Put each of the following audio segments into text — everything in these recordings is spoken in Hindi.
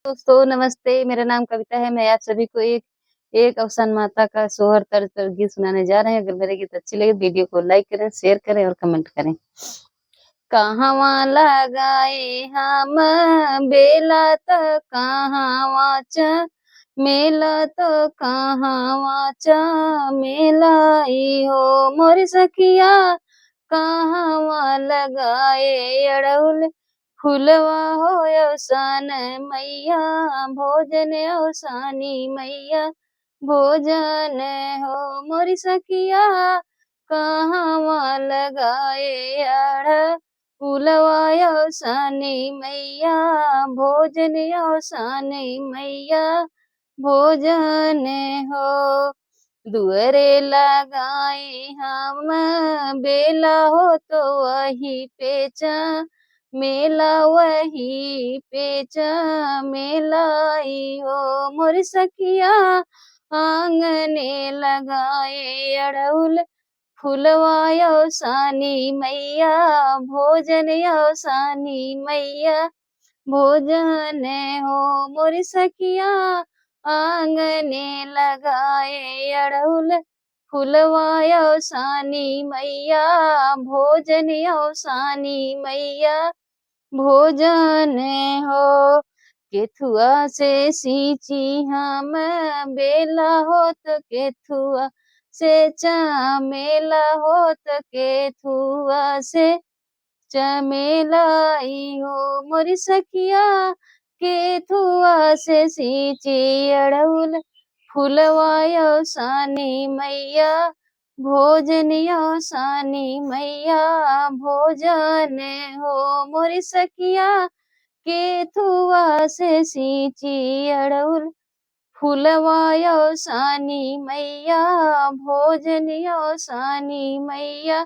दोस्तों नमस्ते, मेरा नाम कविता है। मैं आप सभी को एक एक अवसान माता का सोहर तर्ज पर गीत सुनाने जा रहे हैं। अगर मेरे गीत अच्छी लगे वीडियो को लाइक करें, शेयर करें और कमेंट करें। कहवा लगाए हम बेला त कहवा मेला तो कहवा मेलाई हो मोर सखिया कहवा लगाए अड़उल फुलवा हो अवसान मैया भोजन अवसानी मैया भोजन हो मोरी सखिया कहवा लगाए अड़ फुलवा अवसानी मैया भोजन अवसानी मैया भोजन हो दुअरे लगाए हम बेला हो तो वही पेचा मेला वही पेचा मेलाई हो मोर सखिया आंगने लगाए अड़उल फुलवा अवसानी मैया भोजन अवसानी मैया भोजन हो मोर सखिया आंगने लगाए अड़उल फुलवा अवसानी मैया भोजन अवसानी मैया भोजन हो केथुआ से सींची हम बेला होत केथुआ से चमेला होत केथुआ से चमेलाई हो मोरी सखिया केथुआ से सींची अड़उल फुलवा अवसानी मैया भोजन अवसानी मैया भोजन हो मोरी सखिया केथुआ से सींची अड़उल फुलवा अवसानी मैया भोजन अवसानी मैया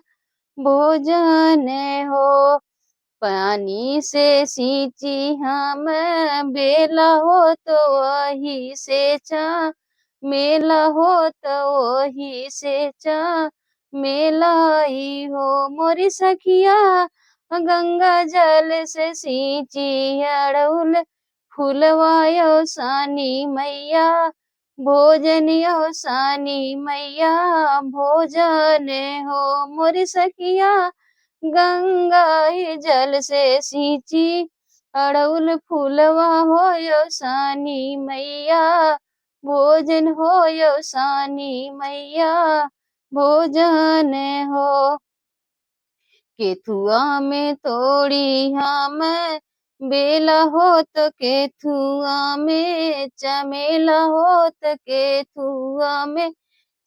भोजन हो पानी से सींची हम बेला हो तो वही से मेला हो तो वही से मेलाई हो मोरी सखिया गंगा जल से सींची अड़उल फुलवा अवसानी मैया भोजन अवसानी मैया भोजन हो मोरी सखिया गंगा जल से सींची अड़उल फुलवा हो अवसानी मैया भोजन हो अवसानी मैया भोजन हो केथुआ में तोड़ी हम बेला होत केथुआ में चमेला होत केथुआ में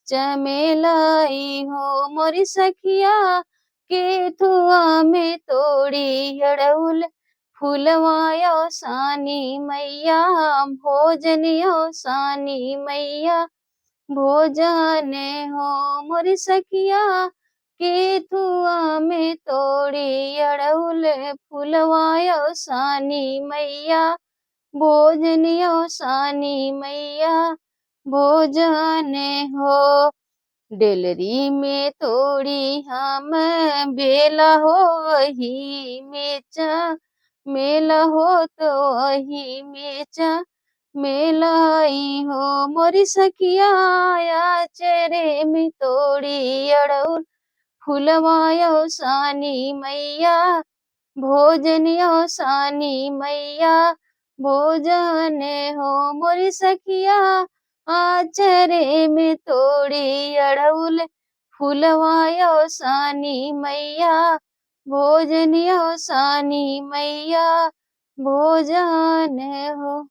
चमेलाई हो मोरी सखिया केथुआ में तोड़ी अड़उल फुलवा अवसानी मैया भोजन अवसानी मैया भोजन हो मोरी सखिया केथुआ में तोड़ी अड़उल फुलवा अवसानी मैया भोजन अवसानी मैया भोजन हो डेलरी में तोड़ी हम बेला हो वही मेला हो तो वही मेलाई हो मोरी सखिया चेरे में तोड़ी अड़उल फुलवा अवसानी मैया भोजन अवसानी मैया भोजन हो मोरी सखिया आचरे में तोड़ी अड़उल फुलवा अवसानी मैया भोजन अवसानी मैया भोजन हो।